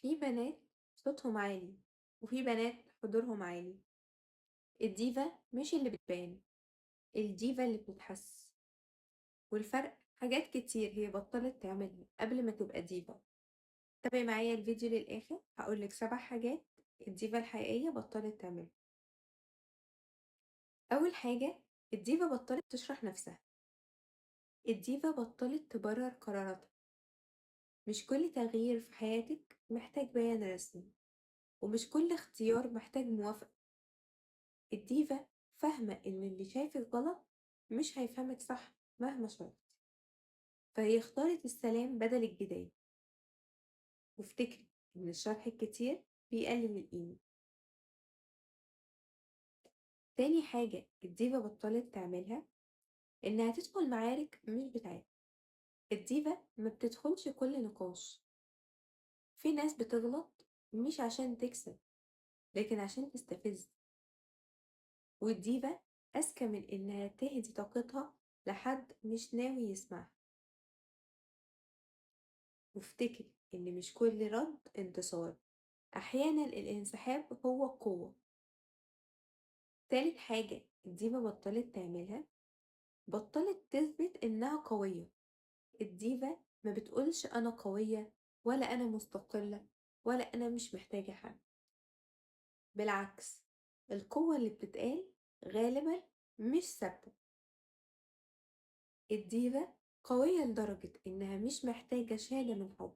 في بنات صوتهم عالي وفي بنات حضورهم عالي. الديفا مش اللي بتبان، الديفا اللي بتتحس. والفرق حاجات كتير هي بطلت تعملها قبل ما تبقى ديفا. تابعي معايا الفيديو للآخر، هقولك 7 حاجات الديفا الحقيقية بطلت تعملها. أول حاجة، الديفا بطلت تشرح نفسها. الديفا بطلت تبرر قراراتها. مش كل تغيير في حياتك محتاج بيان رسمي، ومش كل اختيار محتاج موافقة. الديفا فاهمة إن اللي شايفك غلط مش هيفهمك صح مهما شرحتي، فهي اختارت السلام بدل الجدال. وافتكري إن الشرح الكتير بيقلل القيمة. تاني حاجة الديفا بطلت تعملها إنها تدخل معارك مش بتاعتها. الديفا ما بتدخلش كل نقاش. في ناس بتغلط مش عشان تكسب، لكن عشان تستفز. والديفا أذكى من إنها تهدي طاقتها لحد مش ناوي يسمعها. وافتكري إن مش كل رد انتصار، أحيانا الانسحاب هو القوة. تالت حاجة الديفا بطلت تعملها، بطلت تثبت إنها قوية. الديفا ما بتقولش أنا قوية، ولا أنا مستقلة، ولا أنا مش محتاجة حد. بالعكس، القوة اللي بتتقال غالبا مش ثابتة. الديفا قوية لدرجة إنها مش محتاجة شهادة من حد.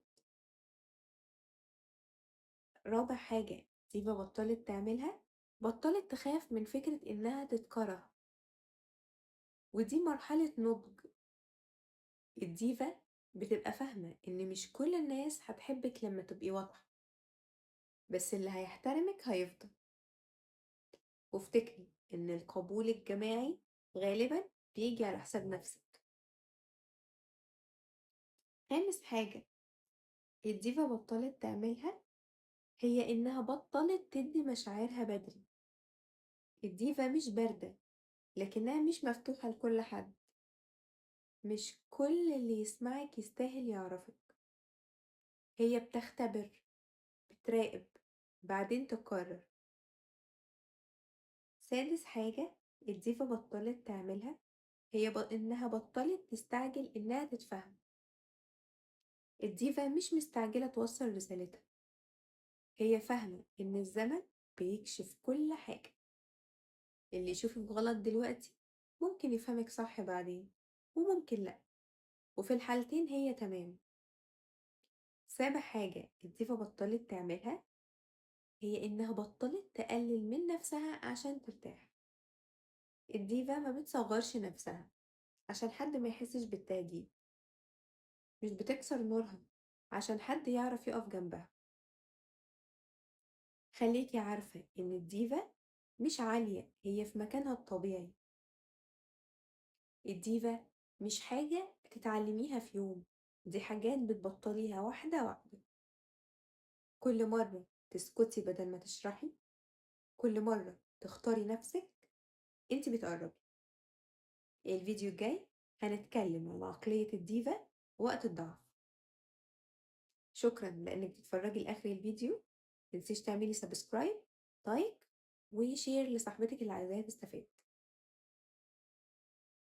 رابع حاجة ديفا بطلت تعملها، بطلت تخاف من فكرة إنها تتكره. ودي مرحلة نضج. الديفا بتبقى فاهمة إن مش كل الناس هتحبك لما تبقي واضحة، بس اللي هيحترمك هيفضل. وافتكري إن القبول الجماعي غالبا بيجي على حساب نفسك. خامس حاجة الديفا بطلت تعملها هي إنها بطلت تدي مشاعرها بدري. الديفا مش باردة، لكنها مش مفتوحة لكل حد. مش كل اللي يسمعك يستاهل يعرفك. هي بتختبر، بتراقب، بعدين تقرر. سادس حاجة الديفا بطلت تعملها هي إنها بطلت تستعجل إنها تتفهم. الديفا مش مستعجلة توصل رسالتها، هي فاهمة إن الزمن بيكشف كل حاجة. اللي يشوفك غلط دلوقتي ممكن يفهمك صح بعدين، وممكن لأ، وفي الحالتين هي تمام. سابع حاجة الديفا بطلت تعملها هي إنها بطلت تقلل من نفسها عشان ترتاح. الديفا ما بتصغرش نفسها عشان حد ما يحسش بالتهديد، مش بتكسر نورها عشان حد يعرف يقف جنبها. خليكي عارفة إن الديفا مش عالية، هي في مكانها الطبيعي. الديفا مش حاجة بتتعلميها في يوم، دي حاجات بتبطليها واحدة واحدة. كل مرة تسكتي بدل ما تشرحي، كل مرة تختاري نفسك، انت بتقربي. الفيديو الجاي هنتكلم عن عقلية الديفا وقت الضعف. شكرا لانك بتتفرجي لاخر الفيديو. متنسيش تعملي سبسكرايب، لايك، وشير لصاحبتك اللي عايزاها تستفاد.